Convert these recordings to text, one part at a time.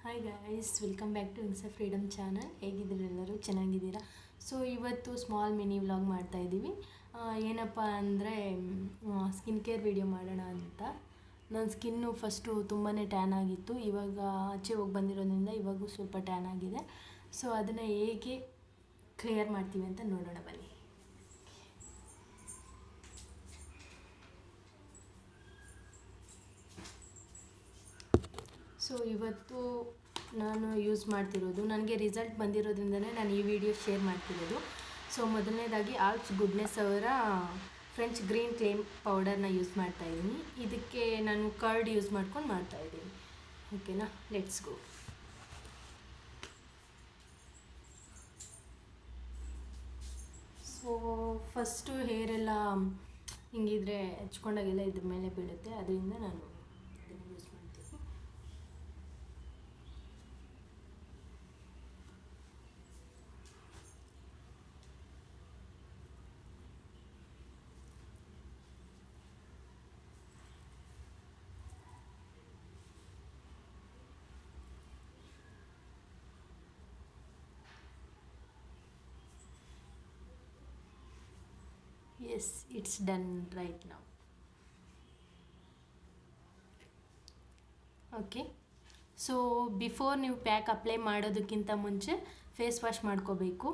Hi guys, welcome back to Insta Freedom channel. ಹೇಗಿದ್ದೀರಿ ಎಲ್ಲರೂ? ಚೆನ್ನಾಗಿದ್ದೀರಾ? ಸೊ ಇವತ್ತು ಸ್ಮಾಲ್ ಮಿನಿ ವ್ಲಾಗ್ ಮಾಡ್ತಾಯಿದ್ದೀವಿ. ಏನಪ್ಪ ಅಂದರೆ ಸ್ಕಿನ್ ಕೇರ್ ವಿಡಿಯೋ ಮಾಡೋಣ ಅಂತ. ನನ್ನ ಸ್ಕಿನ್ನು ಫಸ್ಟು ತುಂಬಾ ಟ್ಯಾನ್ ಆಗಿತ್ತು. ಇವಾಗ ಆಚೆ ಹೋಗಿ ಬಂದಿರೋದ್ರಿಂದ ಇವಾಗೂ ಸ್ವಲ್ಪ ಟ್ಯಾನ್ ಆಗಿದೆ. ಸೊ ಅದನ್ನು ಹೇಗೆ ಕ್ಲಿಯರ್ ಮಾಡ್ತೀವಿ ಅಂತ ನೋಡೋಣ ಬನ್ನಿ. ಸೊ ಇವತ್ತು ನಾನು ಯೂಸ್ ಮಾಡ್ತಿರೋದು, ನನಗೆ ರಿಸಲ್ಟ್ ಬಂದಿರೋದ್ರಿಂದನೇ ನಾನು ಈ ವಿಡಿಯೋ ಶೇರ್ ಮಾಡ್ತಿರೋದು. ಸೊ ಮೊದಲನೇದಾಗಿ ಆಲ್ಪ್ಸ್ ಗುಡ್ನೆಸ್ ಅವರ ಫ್ರೆಂಚ್ ಗ್ರೀನ್ ಕ್ಲೇಮ್ ಪೌಡರ್ನ ಯೂಸ್ ಮಾಡ್ತಾಯಿದ್ದೀನಿ. ಇದಕ್ಕೆ ನಾನು ಕರ್ಡ್ ಯೂಸ್ ಮಾಡ್ಕೊಂಡು ಮಾಡ್ತಾಯಿದ್ದೀನಿ. ಓಕೆನಾ, ಲೆಟ್ಸ್ ಗೋ. ಸೊ ಫಸ್ಟು ಹೇರೆಲ್ಲ ಹಿಂಗಿದ್ರೆ ಹೆಚ್ಕೊಂಡಾಗೆಲ್ಲ ಇದ್ರ ಮೇಲೆ ಬೀಳುತ್ತೆ, ಅದರಿಂದ ನಾನು ಇದನ್ನು ಯೂಸ್ ಮಾಡ್ತೀನಿ. Yes, it's done right now. Okay, so before ನೀವು ಪ್ಯಾಕ್ ಅಪ್ಲೈ ಮಾಡೋದಕ್ಕಿಂತ ಮುಂಚೆ ಫೇಸ್ ವಾಶ್ ಮಾಡ್ಕೋಬೇಕು.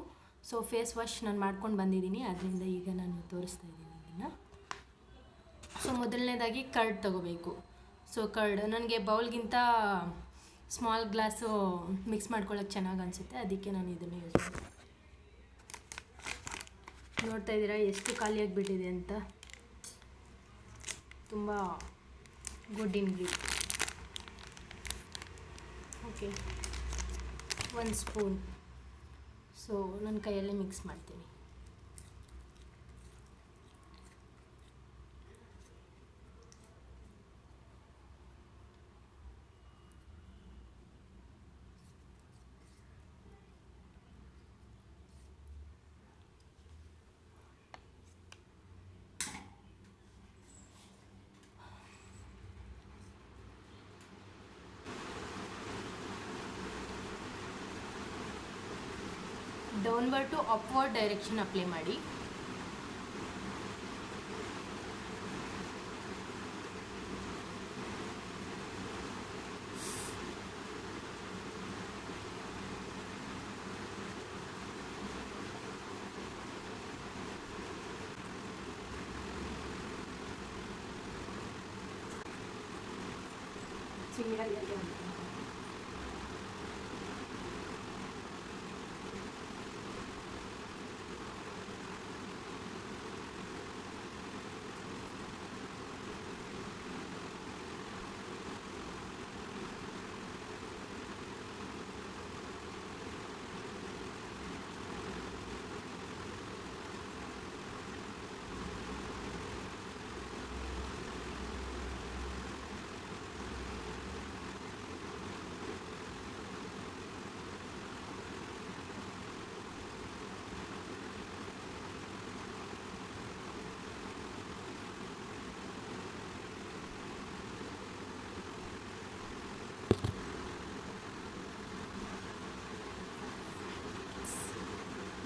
ಸೊ ಫೇಸ್ ವಾಶ್ ನಾನು ಮಾಡ್ಕೊಂಡು ಬಂದಿದ್ದೀನಿ, ಅದರಿಂದ ಈಗ ನಾನು ತೋರಿಸ್ತಾ ಇದ್ದೀನಿ ಇದನ್ನು. ಸೊ ಮೊದಲನೇದಾಗಿ ಕರ್ಡ್ ತೊಗೋಬೇಕು. ಸೊ ಕರ್ಡ್ ನನಗೆ ಬೌಲ್ಗಿಂತ ಸ್ಮಾಲ್ ಗ್ಲಾಸು ಮಿಕ್ಸ್ ಮಾಡ್ಕೊಳ್ಳೋಕೆ ಚೆನ್ನಾಗಿ ಅನಿಸುತ್ತೆ, ಅದಕ್ಕೆ ನಾನು ಇದನ್ನು ಯೂಸ್ ಮಾಡ್ತೀನಿ. ನೋಡ್ತಾ ಇದ್ದೀರಾ ಎಷ್ಟು ಖಾಲಿಯಾಗಿಬಿಟ್ಟಿದೆ ಅಂತ. ತುಂಬ good ingredient. Okay, 1 spoon. So ನನ್ನ ಕೈಯಲ್ಲೇ ಮಿಕ್ಸ್ ಮಾಡ್ತೀನಿ. Downward to upward direction apply ಮಾಡಿ.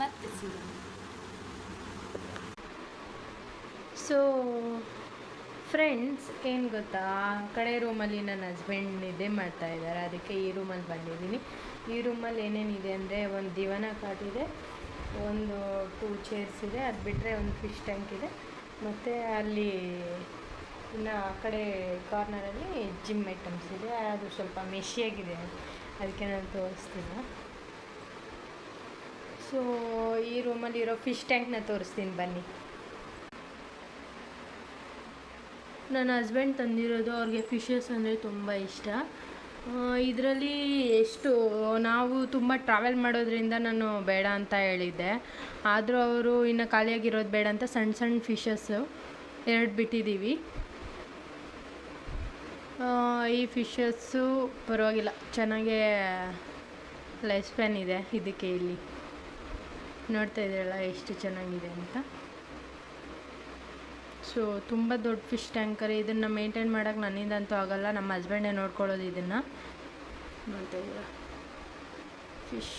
ಮತ್ತೆ ಸಿಗೋಣ. ಸೊ ಫ್ರೆಂಡ್ಸ್, ಏನು ಗೊತ್ತಾ, ಆ ಕಡೆ ರೂಮಲ್ಲಿ ನನ್ನ ಹಸ್ಬೆಂಡ್ ನಿದ್ದೆ ಮಾಡ್ತಾಯಿದ್ದಾರೆ, ಅದಕ್ಕೆ ಈ ರೂಮಲ್ಲಿ ಬಂದಿದ್ದೀನಿ. ಈ ರೂಮಲ್ಲಿ ಏನೇನಿದೆ ಅಂದರೆ, ಒಂದು ದಿವಾನ ಕಾಟ್ ಇದೆ, ಒಂದು 2 ಚೇರ್ಸ್ ಇದೆ, ಅದು ಬಿಟ್ಟರೆ ಒಂದು ಫಿಶ್ ಟ್ಯಾಂಕ್ ಇದೆ, ಮತ್ತು ಅಲ್ಲಿ ಇನ್ನು ಆ ಕಡೆ ಕಾರ್ನರಲ್ಲಿ ಜಿಮ್ ಐಟಮ್ಸ್ ಇದೆ. ಅದು ಸ್ವಲ್ಪ ಮೆಶಿಯಾಗಿದೆ, ಅದಕ್ಕೆ ನಾನು ತೋರಿಸ್ತಿಲ್ಲ. ಸೊ ಈ ರೂಮಲ್ಲಿರೋ ಫಿಶ್ ಟ್ಯಾಂಕ್ನ ತೋರಿಸ್ತೀನಿ ಬನ್ನಿ. ನನ್ನ ಹಸ್ಬೆಂಡ್ ತಂದಿರೋದು, ಅವ್ರಿಗೆ ಫಿಶಸ್ ಅಂದರೆ ತುಂಬ ಇಷ್ಟ. ಇದರಲ್ಲಿ ನಾವು ತುಂಬ ಟ್ರಾವೆಲ್ ಮಾಡೋದ್ರಿಂದ ನಾನು ಬೇಡ ಅಂತ ಹೇಳಿದ್ದೆ, ಆದರೂ ಅವರು ಇನ್ನು ಖಾಲಿಯಾಗಿರೋದು ಬೇಡ ಅಂತ ಸಣ್ಣ ಸಣ್ಣ ಫಿಶಸ್ಸು 2 ಬಿಟ್ಟಿದ್ದೀವಿ. ಈ ಫಿಶಸ್ಸು ಪರವಾಗಿಲ್ಲ, ಚೆನ್ನಾಗೇ ಲೈಫ್ ಸ್ಪ್ಯಾನ್ ಇದೆ ಇದಕ್ಕೆ. ಇಲ್ಲಿ ನೋಡ್ತಾ ಇದ್ದೀರಲ್ಲ ಎಷ್ಟು ಚೆನ್ನಾಗಿದೆ ಅಂತ. ಸೊ ತುಂಬ ದೊಡ್ಡ ಫಿಶ್ ಟ್ಯಾಂಕರ್. ಇದನ್ನು ಮೇಂಟೈನ್ ಮಾಡೋಕ್ಕೆ ನನ್ನಿಂದಂತೂ ಆಗೋಲ್ಲ, ನಮ್ಮ ಹಸ್ಬೆಂಡೇ ನೋಡ್ಕೊಳ್ಳೋದು ಇದನ್ನು. ನೋಡ್ತಾ ಇದ್ದೀರಾ ಫಿಶ್,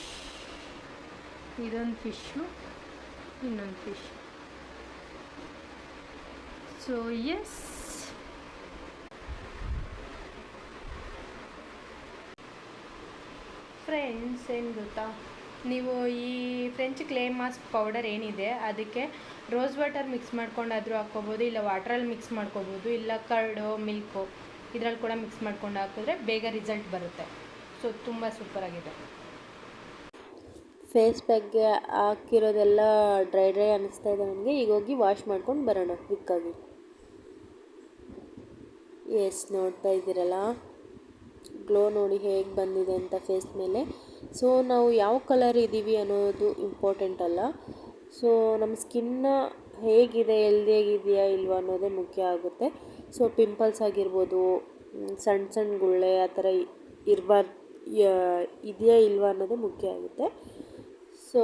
ಇದೊಂದು ಫಿಶ್ಶು, ಇನ್ನೊಂದು ಫಿಶ್. ಸೊ ಎಸ್, ಫ್ರೆಂಡ್ಸ್ ಏನು ಗೊತ್ತಾ, ನೀವು ಈ ಫ್ರೆಂಚ್ ಕ್ಲೇ ಮಾಸ್ಕ್ ಪೌಡರ್ ಏನಿದೆ ಅದಕ್ಕೆ ರೋಸ್ ವಾಟರ್ ಮಿಕ್ಸ್ ಮಾಡ್ಕೊಂಡಾದರೂ ಹಾಕ್ಕೋಬೋದು, ಇಲ್ಲ ವಾಟ್ರಲ್ಲಿ ಮಿಕ್ಸ್ ಮಾಡ್ಕೋಬೋದು, ಇಲ್ಲ ಕರ್ಡು ಮಿಲ್ಕು ಇದರಲ್ಲಿ ಕೂಡ ಮಿಕ್ಸ್ ಮಾಡ್ಕೊಂಡು ಹಾಕಿದ್ರೆ ಬೇಗ ರಿಸಲ್ಟ್ ಬರುತ್ತೆ. ಸೊ ತುಂಬ ಸೂಪರಾಗಿದೆ. ಫೇಸ್ ಪ್ಯಾಕ್ಗೆ ಹಾಕಿರೋದೆಲ್ಲ ಡ್ರೈ ಅನ್ನಿಸ್ತಾ ಇದೆ ನನಗೆ. ಈಗ ಹೋಗಿ ವಾಶ್ ಮಾಡ್ಕೊಂಡು ಬರೋಣ ಕ್ವಿಕ್ಕಾಗಿ. ಎಸ್, ನೋಡ್ತಾ ಇದ್ದೀರಲ್ಲ ಗ್ಲೋ ನೋಡಿ ಹೇಗೆ ಬಂದಿದೆ ಅಂತ ಫೇಸ್ ಮೇಲೆ. ಸೊ ನಾವು ಯಾವ ಕಲರ್ ಇದ್ದೀವಿ ಅನ್ನೋದು ಇಂಪಾರ್ಟೆಂಟ್ ಅಲ್ಲ, ಸೊ ನಮ್ಮ ಸ್ಕಿನ್ನ ಹೇಗಿದೆ, ಹೆಲ್ದಿಯಾಗಿದೆಯಾ ಇಲ್ವಾ ಅನ್ನೋದೇ ಮುಖ್ಯ ಆಗುತ್ತೆ. ಸೊ ಪಿಂಪಲ್ಸ್ ಆಗಿರ್ಬೋದು, ಸಣ್ಣ ಸಣ್ಣ ಗುಳ್ಳೆ ಆ ಥರ ಇರಬಾರ್ದು, ಇದೆಯಾ ಇಲ್ವಾ ಅನ್ನೋದೇ ಮುಖ್ಯ ಆಗುತ್ತೆ. ಸೊ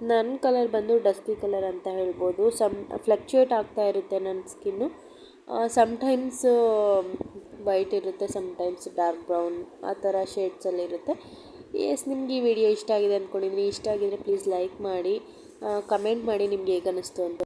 ನನ್ನ ಕಲರ್ ಬಂದು ಡಸ್ಕಿ ಕಲರ್ ಅಂತ ಹೇಳ್ಬೋದು. ಫ್ಲಕ್ಚುಯೇಟ್ ಆಗ್ತಾ ಇರುತ್ತೆ ನನ್ನ ಸ್ಕಿನ್ನು. ಸಮ್ಟೈಮ್ಸ್ ವೈಟ್ ಇರುತ್ತೆ, ಸಮ್ಟೈಮ್ಸ್ ಡಾರ್ಕ್ ಬ್ರೌನ್ ಆ ಥರ ಶೇಡ್ಸಲ್ಲಿರುತ್ತೆ. ಎಸ್, ನಿಮ್ಗೆ ಈ ವಿಡಿಯೋ ಇಷ್ಟ ಆಗಿದೆ ಅಂದ್ಕೊಂಡಿದ್ದೀನಿ. ಇಷ್ಟ ಆಗಿದರೆ ಪ್ಲೀಸ್ ಲೈಕ್ ಮಾಡಿ, ಕಮೆಂಟ್ ಮಾಡಿ ನಿಮ್ಗೆ ಹೇಗೆ ಅನ್ನಿಸ್ತು ಅಂತ.